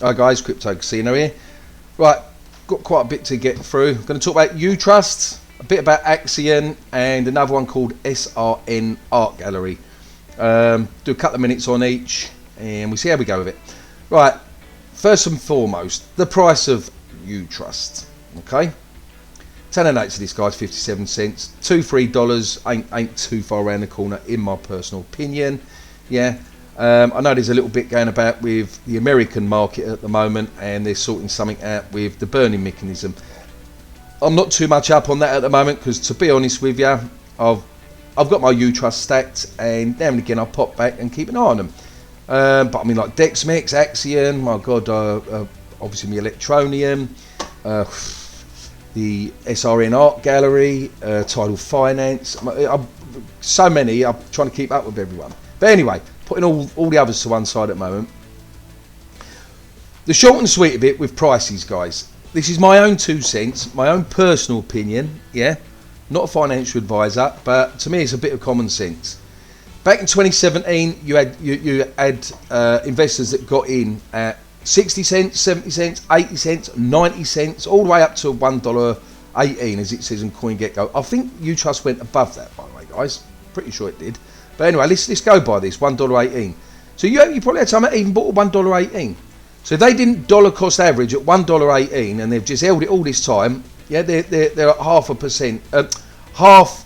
Hi guys, Crypto Casino here. Right, got quite a bit to get through. I'm going to talk about Utrust, a bit about Axion, and another one called SRN Art Gallery. Do a couple of minutes on each, and we'll see how we go with it. Right, first and foremost, the price of Utrust. Okay, 10 and 8 to this guy's 57 cents. $2-3 ain't too far around the corner, in my personal opinion. Yeah. I know there's a little bit going about with the American market at the moment, and they're sorting something out with the burning mechanism. I'm not too much up on that at the moment because, to be honest with you, I've got my Utrust stacked, and now and again I pop back and keep an eye on them. But I mean, like DexMex, Axion, my God, obviously my Electronium, the SRN Art Gallery, Tidal Finance. So many. I'm trying to keep up with everyone. But anyway, putting all the others to one side at the moment. The short and sweet of it with prices, guys. This is my own 2 cents, my own personal opinion. Yeah, not a financial advisor, but to me it's a bit of common sense. Back in 2017, you had investors that got in at 60 cents, 70 cents, 80 cents, 90 cents, all the way up to $1.18, as it says in CoinGecko. I think Utrust went above that, by the way, guys. Pretty sure it did. But anyway, let's go by this, $1.18. So you probably had some that even bought $1.18. So if they didn't dollar cost average at $1.18 and they've just held it all this time, yeah, they're at 0.5%. Half.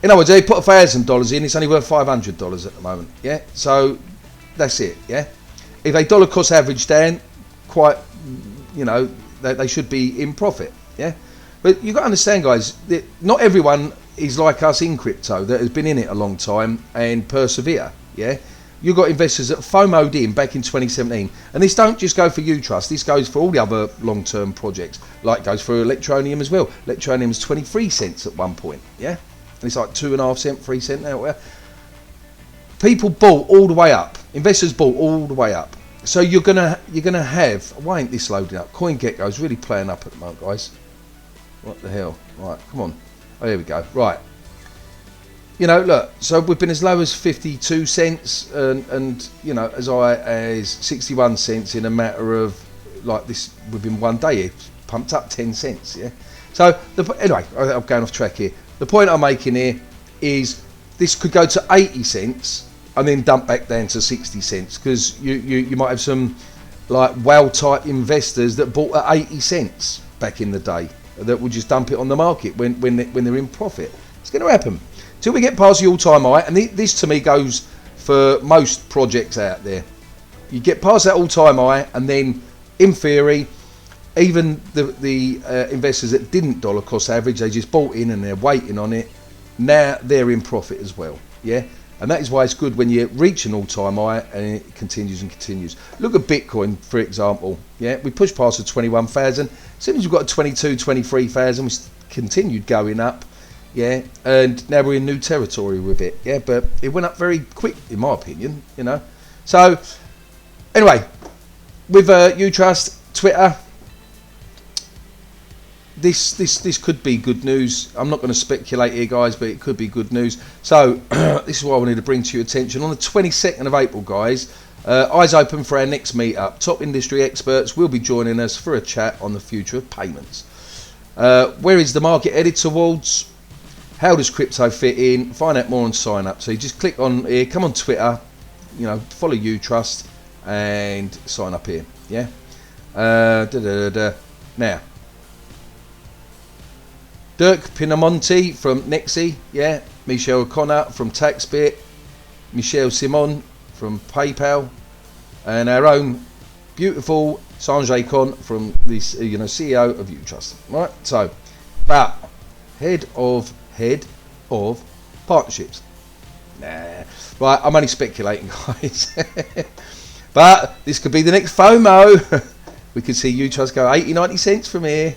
In other words, they put $1,000 in, it's only worth $500 at the moment. Yeah, so that's it. Yeah, if they dollar cost average down, quite, you know, they should be in profit. Yeah, but you've got to understand, guys, that not everyone is like us in crypto that has been in it a long time and persevere. Yeah, you've got investors that FOMO'd in back in 2017, and this don't just go for Utrust, this goes for all the other long-term projects, like it goes for Electronium as well. Electronium's 23 cents at one point. Yeah, and it's like 2.5 cents, 3 cents now. People bought all the way up, investors bought all the way up. So you're gonna have, why ain't this loading up? CoinGecko's really playing up at the moment, guys. What the hell? Right, come on. Oh, here we go. Right. You know, look, so we've been as low as 52 cents and you know, as high as 61 cents in a matter of, like, this within one day. It's pumped up 10 cents, yeah? So, anyway, I'm going off track here. The point I'm making here is this could go to 80 cents and then dump back down to 60 cents because you might have some, like, whale-type investors that bought at 80 cents back in the day that will just dump it on the market when they're in profit. It's going to happen till we get past the all-time high, and this to me goes for most projects out there. You get past that all-time high, and then in theory, even the investors that didn't dollar cost average, they just bought in and they're waiting on it. Now they're in profit as well. Yeah, and that is why it's good when you reach an all-time high and it continues and continues. Look at Bitcoin, for example. Yeah, we pushed past the 21,000. As soon as you've got a 22, 23,000, we continued going up. Yeah, and now we're in new territory with it. Yeah, but it went up very quick, in my opinion. You know. So anyway, with Utrust, Twitter, this could be good news. I'm not going to speculate here, guys, but it could be good news. So this is what I wanted to bring to your attention on the 22nd of April, guys. Eyes open for our next meetup. Top industry experts will be joining us for a chat on the future of payments. Where is the market headed towards? How does crypto fit in? Find out more and sign up. So you just click on here, come on Twitter, you know, follow Utrust and sign up here. Yeah. Now, Dirk Pinamonti from Nexi, yeah. Michelle O'Connor from TaxBit, Michelle Simon from PayPal, and our own beautiful Sanjay Khan from this, CEO of Utrust. Right. So, but head of partnerships. Nah. Right. I'm only speculating, guys. But this could be the next FOMO. We could see Utrust go 80, 90 cents from here.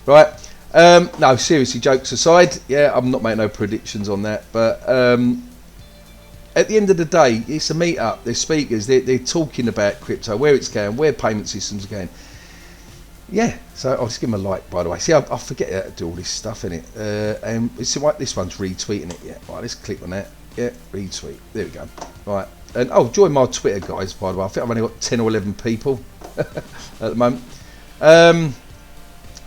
Right. No, seriously, jokes aside, yeah, I'm not making no predictions on that, but at the end of the day, it's a meet-up. There's speakers, they're talking about crypto, where it's going, where payment systems are going. Yeah, so I'll just give them a like, by the way. See, I forget how to do all this stuff, innit? And it's like this one's retweeting it, yeah. Right, let's click on that. Yeah, retweet. There we go. Right. And oh, join my Twitter, guys, by the way. I think I've only got 10 or 11 people at the moment.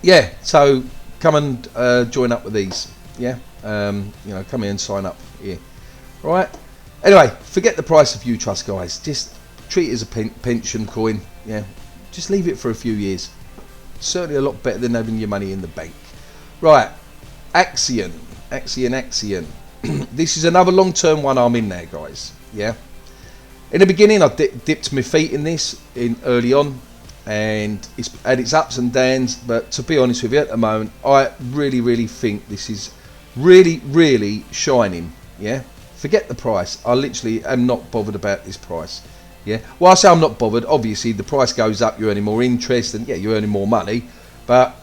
Yeah, so come and join up with these. Yeah, you know, come here and sign up here. Right. Anyway, forget the price of Utrust, guys. Just treat it as a pension coin. Yeah, just leave it for a few years. Certainly a lot better than having your money in the bank. Right, Axion. This is another long-term one I'm in there, guys. Yeah. In the beginning, I dipped my feet in this early on, and it's had its ups and downs. But to be honest with you, at the moment, I really think this is really shining. Yeah. Forget the price. I literally am not bothered about this price. Yeah. Well, I say I'm not bothered. Obviously, the price goes up, you're earning more interest, and yeah, you're earning more money. But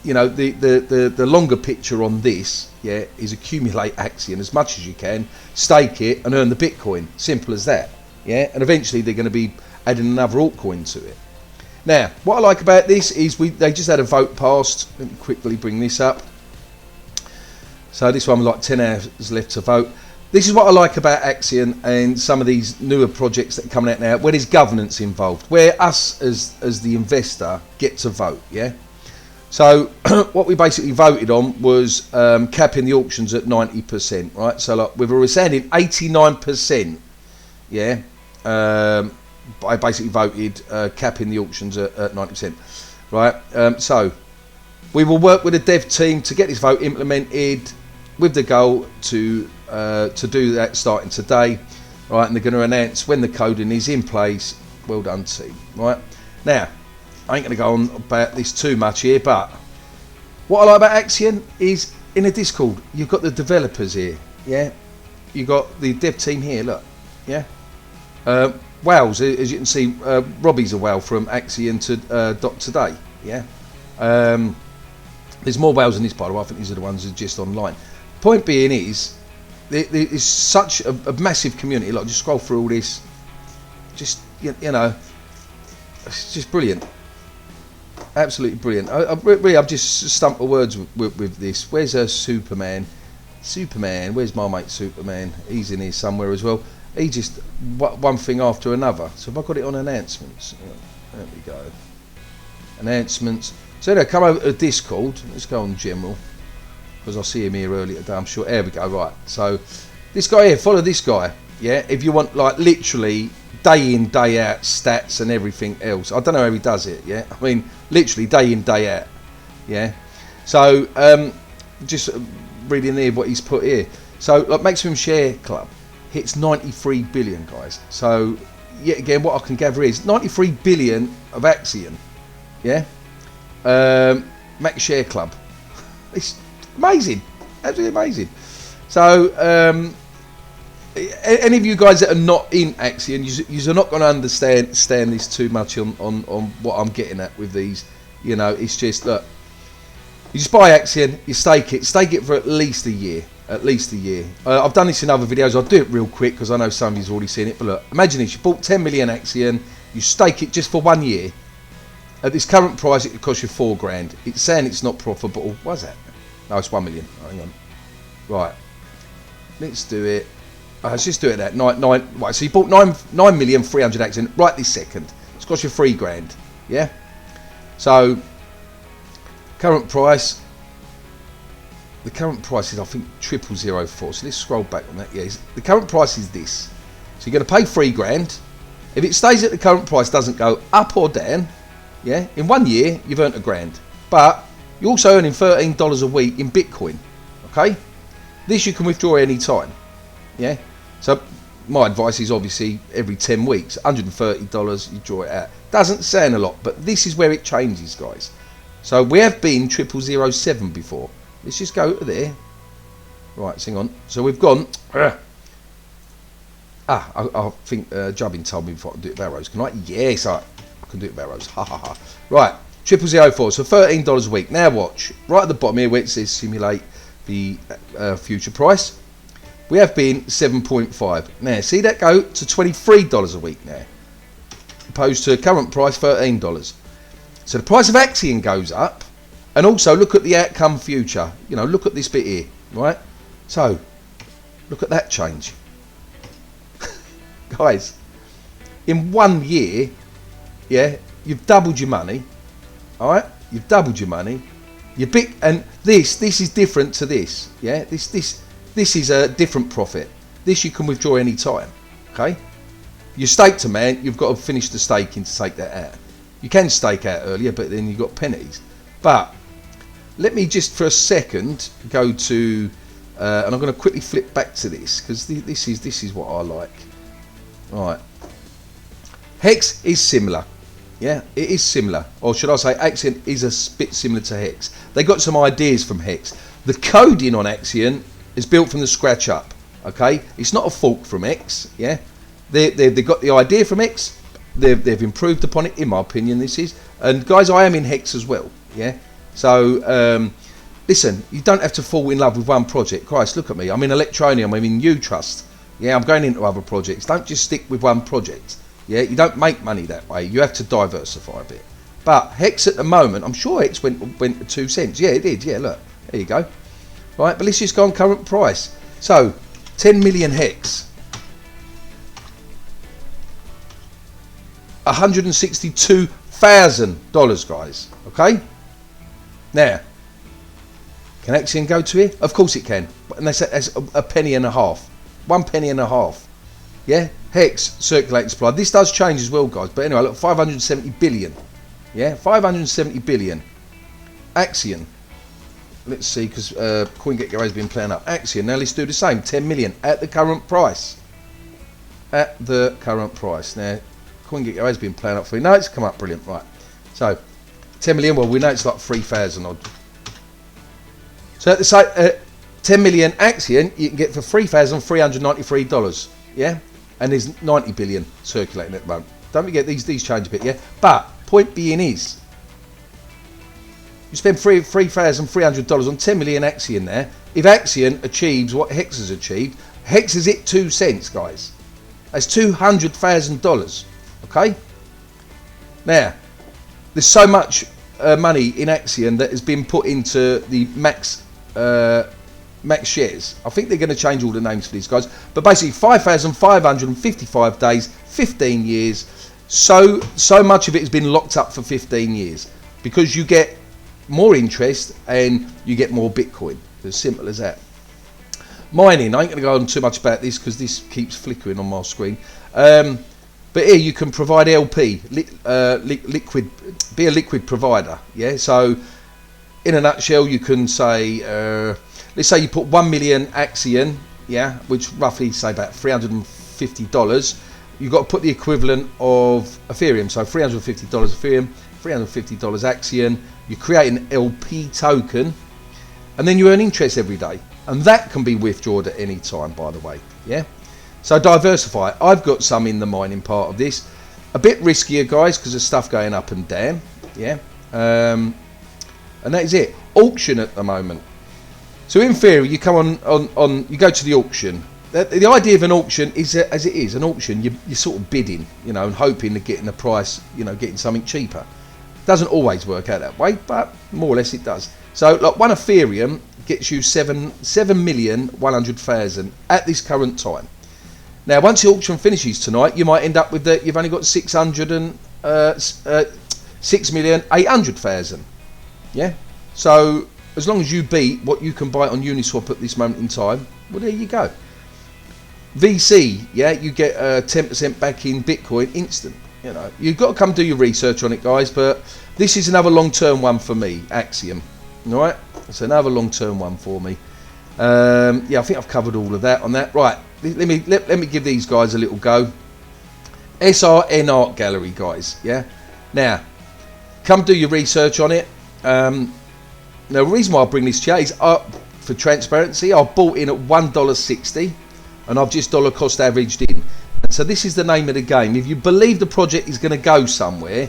you know, the longer picture on this, yeah, is accumulate Axion as much as you can, stake it, and earn the Bitcoin. Simple as that. Yeah. And eventually, they're going to be adding another altcoin to it. Now, what I like about this is they just had a vote passed. Let me quickly bring this up. So this one was like 10 hours left to vote. This is what I like about Axion and some of these newer projects that are coming out now, where there's governance involved, where us as the investor get to vote. Yeah. So what we basically voted on was capping the auctions at 90%. Right. So like with a resounding 89%. Yeah. I basically voted capping the auctions at 90%. Right. So we will work with the dev team to get this vote implemented, with the goal to do that starting today, right? And they're going to announce when the coding is in place. Well done, team. Right now, I ain't going to go on about this too much here, but what I like about Axion is in a Discord, you've got the developers here. Yeah, you got the dev team here. Look, yeah. Whales, as you can see, Robbie's a whale from Axion to .today. Yeah. There's more whales in this, by the way. I think these are the ones that are just online. Point being is, there is such a massive community. Like, just scroll through all this. Just you know, it's just brilliant. Absolutely brilliant. I've just stumped my words with this. Where's Superman? Superman. Where's my mate Superman? He's in here somewhere as well. He just one thing after another. So if I got it on announcements, there we go. Announcements. So now come over to Discord. Let's go on general, because I see him here earlier today, I'm sure. There we go. Right. So this guy here, follow this guy. Yeah. If you want like literally day in day out stats and everything else. I don't know how he does it. Yeah. I mean literally day in day out. Yeah. So just reading here what he's put here. So like maximum share club hits 93 billion, guys. So yet again, what I can gather is 93 billion of Axion. Yeah. Max share club. It's amazing, absolutely amazing. So any of you guys that are not in Axion, you're not going to understand this too much on what I'm getting at with these. You know, it's just, look, you just buy Axion, you stake it for at least a year. I've done this in other videos. I'll do it real quick because I know some of you's already seen it. But look, imagine this: you bought 10 million Axion, you stake it just for 1 year. At this current price, it could cost you $4,000. It's saying it's not profitable. What's that? No, it's 1 million. Hang on. Right. Let's do it. Let's just do it at nine. Right. So you bought 9,300,000 Axion right this second. It's cost you $3,000. Yeah. So current price. The current price is, I think, 0004. So let's scroll back on that. Yeah. The current price is this. So you're going to pay $3,000. If it stays at the current price, doesn't go up or down. Yeah, in 1 year you've earned $1,000, but you're also earning $13 a week in Bitcoin. Okay, this you can withdraw any time. Yeah, so my advice is obviously every 10 weeks, $130, you draw it out. Doesn't sound a lot, but this is where it changes, guys. So we have been 0007 before. Let's just go to there. Right, hang on. So we've gone. I think Jubbin told me before I can do it with arrows. Can I? Yes, I can do it with arrows. Ha ha ha. Right, 0004. So $13 a week. Now watch. Right at the bottom here where it says simulate the future price. We have been 7.5. Now see that go to $23 a week now, opposed to current price $13. So the price of Axion goes up, and also look at the outcome future. You know, look at this bit here, right? So look at that change. guys, in 1 year, yeah, you've doubled your money. All right, you've doubled your money. You're big, and this is different to this. Yeah, this is a different profit. This you can withdraw any time. Okay, you staked a man. You've got to finish the staking to take that out. You can stake out earlier, but then you've got penalties. But let me just for a second go to, and I'm going to quickly flip back to this because this is what I like. All right, Hex is similar. Yeah, it is similar, or should I say Axion is a bit similar to Hex. They got some ideas from Hex. The coding on Axion is built from the scratch up. Okay, it's not a fork from X. Yeah, they've got the idea from X. They've improved upon it, in my opinion. This is, and guys, I am in Hex as well. Yeah, so listen, you don't have to fall in love with one project. Christ, look at me. I'm in Electronium. I'm in Utrust. Yeah, I'm going into other projects. Don't just stick with one project. Yeah, you don't make money that way. You have to diversify a bit. But Hex at the moment, I'm sure Hex went to 2 cents. Yeah, it did. Yeah, look, there you go. Right, but let's just go on current price. So, 10 million Hex. $162,000, guys. Okay. Now, can Axion go to here? Of course it can. And that's a penny and a half. 1 penny and a half. Yeah, Hex, circulating supply. This does change as well, guys. But anyway, look, 570 billion. Yeah, 570 billion. Axion. Let's see, because CoinGecko has been playing up. Axion. Now let's do the same. 10 million at the current price. At the current price. Now, CoinGecko has been playing up for you. No, it's come up brilliant. Right. So, 10 million. Well, we know it's like 3,000 odd. So at the site, 10 million Axion you can get for $3,393. Yeah. And there's 90 billion circulating at the moment. Don't forget these change a bit, yeah. But point being is, you spend $3,300 on 10 million Axion there. If Axion achieves what Hex has achieved, Hex is at 2 cents, guys. That's $200,000. Okay. Now, there's so much money in Axion that has been put into the max shares. I think they're going to change all the names for these guys, but basically 5,555 days, 15 years. So much of it has been locked up for 15 years because you get more interest and you get more Bitcoin. As simple as that. Mining, I ain't going to go on too much about this because this keeps flickering on my screen. But here you can provide LP, liquid, be a liquid provider. Yeah. So in a nutshell, you can say. Let's say you put 1 million Axion, yeah, which roughly say about $350. You've got to put the equivalent of Ethereum, so $350 Ethereum, $350 Axion. You create an LP token, and then you earn interest every day, and that can be withdrawn at any time, by the way. Yeah. So diversify. I've got some in the mining part of this, a bit riskier, guys, because of stuff going up and down. Yeah. And that is it. Auction at the moment. So in theory, you come on you go to the auction. The idea of an auction is that, as it is an auction, you're sort of bidding, you know, and hoping to getting a price, you know, getting something cheaper. Doesn't always work out that way, but more or less it does. So like 1 Ethereum gets you 7,100,000 at this current time. Now, once the auction finishes tonight, you might end up with that you've only got 6,800,000. Yeah. So as long as you beat what you can buy on Uniswap at this moment in time, well, there you go. VC, yeah, you get 10% back in Bitcoin instant. You know, you've got to come do your research on it, guys. But this is another long-term one for me, Axiom. All right, it's another long-term one for me. Yeah, I think I've covered all of that on that. Right, let me give these guys a little go. SRN Art Gallery, guys. Yeah. Now, come do your research on it. Now, the reason why I bring this chat is for transparency. I bought in at $1.60 and I've just dollar cost averaged in. And so this is the name of the game. If you believe the project is going to go somewhere,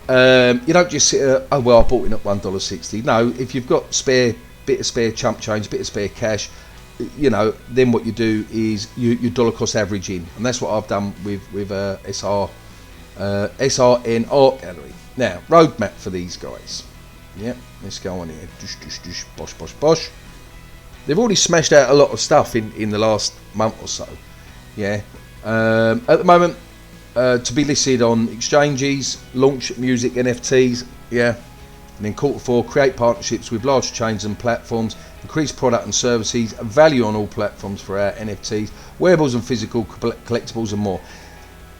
you don't just sit oh well, I bought in at $1.60. No, if you've got bit of spare chump change, bit of spare cash, you know, then what you do is you dollar cost average in, and that's what I've done with SRN Art Gallery. Now, roadmap for these guys. Yeah, let's go on here. Bosh, bosh, bosh. They've already smashed out a lot of stuff in the last month or so. Yeah. At the moment, to be listed on exchanges, launch music NFTs, yeah. And then quarter 4, create partnerships with large chains and platforms, increase product and services, value on all platforms for our NFTs, wearables and physical collectibles and more.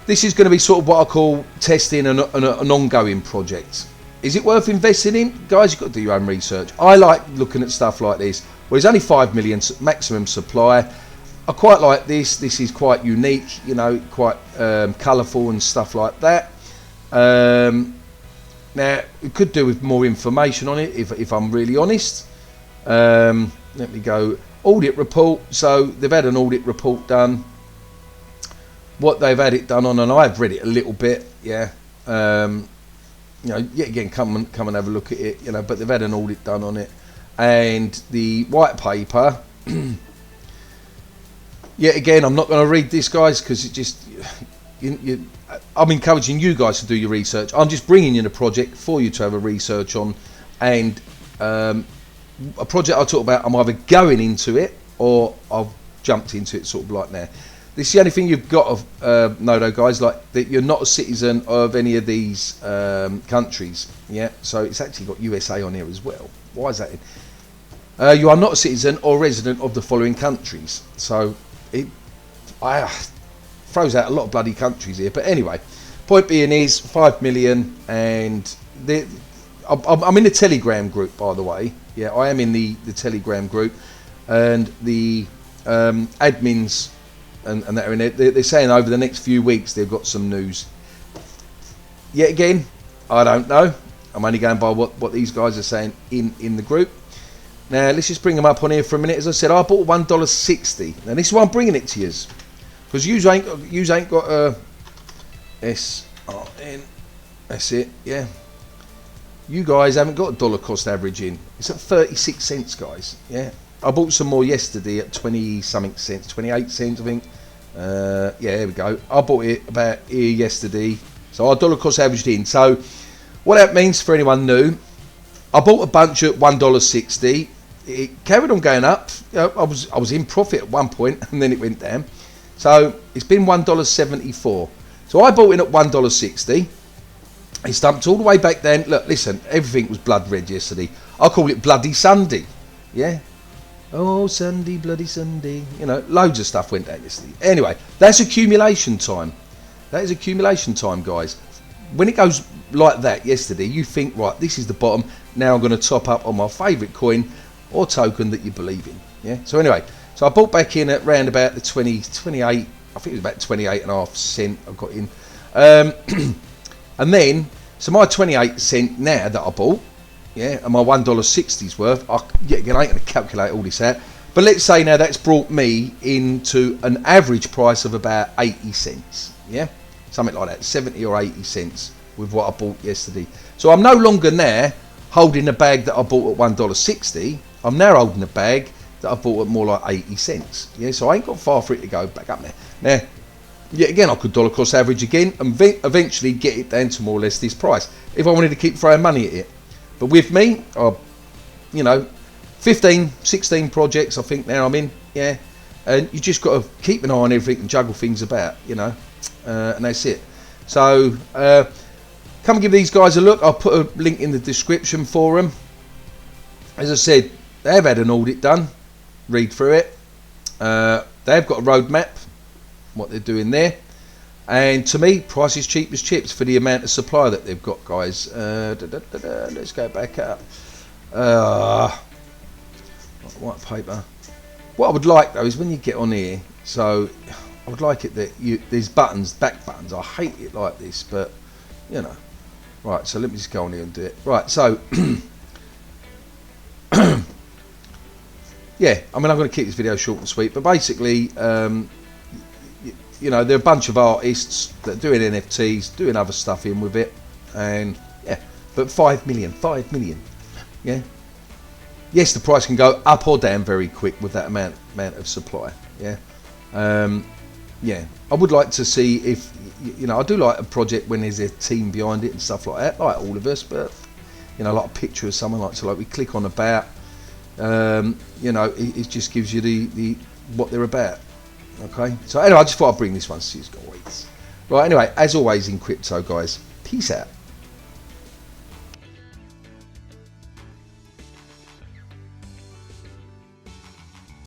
This is going to be sort of what I call testing an ongoing project. Is it worth investing in? Guys, you've got to do your own research. I like looking at stuff like this. Well, there's only 5 million maximum supply. I quite like this. This is quite unique, you know, quite colourful and stuff like that. Now, we could do with more information on it, if I'm really honest. Let me go. Audit report. So they've had an audit report done. What they've had it done on, and I've read it a little bit, yeah. You know, yet again, come and have a look at it, you know. But they've had an audit done on it, and the white paper. Yet again, I'm not going to read this, guys, because it just. I'm encouraging you guys to do your research. I'm just bringing in a project for you to have a research on, and a project I'll talk about. I'm either going into it or I've jumped into it, sort of like now. This is the only thing you've got to know, though, guys, like that you're not a citizen of any of these countries. Yeah, so it's actually got USA on here as well. Why is that in? You are not a citizen or resident of the following countries. So it throws out a lot of bloody countries here. But anyway, point being is 5 million, and I'm in the Telegram group, by the way. Yeah, I am in the Telegram group, and the admins and that are in it. They're saying over the next few weeks they've got some news. Yet again, I don't know. I'm only going by what these guys are saying in the group. Now let's just bring them up on here for a minute. As I said, I bought $1.60. Now this is why I'm bringing it to you, because you ain't got a SRN. That's it. Yeah. You guys haven't got a dollar cost averaging. It's at 36 cents, guys. Yeah. I bought some more yesterday at 20 something cents, 28 cents, I think. Yeah, there we go. I bought it about here yesterday. So our dollar cost averaged in. So what that means for anyone new, I bought a bunch at $1.60. It carried on going up. You know, I was in profit at one point, and then it went down. So it's been $1.74. So I bought in at $1.60. It stumped all the way back then. Look, listen, everything was blood red yesterday. I call it Bloody Sunday. Yeah. Oh, Sunday, bloody Sunday. You know, loads of stuff went down yesterday. Anyway, that's accumulation time. That is accumulation time, guys. When it goes like that yesterday, you think, right, this is the bottom. Now I'm going to top up on my favourite coin or token that you believe in. Yeah. So anyway, so I bought back in at round about the 28. I think it was about 28.5 cent I got in. And then, so my 28 cent now that I bought, yeah, and my $1.60's worth, yeah, again, I ain't going to calculate all this out, but let's say now that's brought me into an average price of about 80 cents, yeah, something like that, 70 or 80 cents with what I bought yesterday. So I'm no longer now holding a bag that I bought at $1.60, I'm now holding a bag that I bought at more like 80 cents, yeah, so I ain't got far for it to go back up there. Now, yet again, I could dollar cost average again and eventually get it down to more or less this price if I wanted to keep throwing money at it. But with me, you know, 15, 16 projects I think now I'm in, yeah, and you just got to keep an eye on everything and juggle things about, you know, and that's it. So come and give these guys a look. I'll put a link in the description for them. As I said, they've had an audit done, read through it. They've got a roadmap, what they're doing there, and to me, price is cheap as chips for the amount of supply that they've got, guys. Let's go back up. White paper. What I would like though is when you get on here, so I would like it that there's buttons, back buttons. I hate it like this, but you know. Right, so let me just go on here and do it. Right, so yeah, I mean, I'm going to keep this video short and sweet, but basically, you know, there are a bunch of artists that are doing NFTs, doing other stuff in with it, and yeah, but 5 million, yeah. Yes, the price can go up or down very quick with that amount of supply, yeah. Yeah, I would like to see if, you know, I do like a project when there's a team behind it and stuff like that, like all of us, but, you know, like a picture of someone, like, so like we click on about, you know, it just gives you the what they're about. Okay, so anyway, I just thought I'd bring this one to you guys. Right, anyway, as always in crypto, guys, peace out.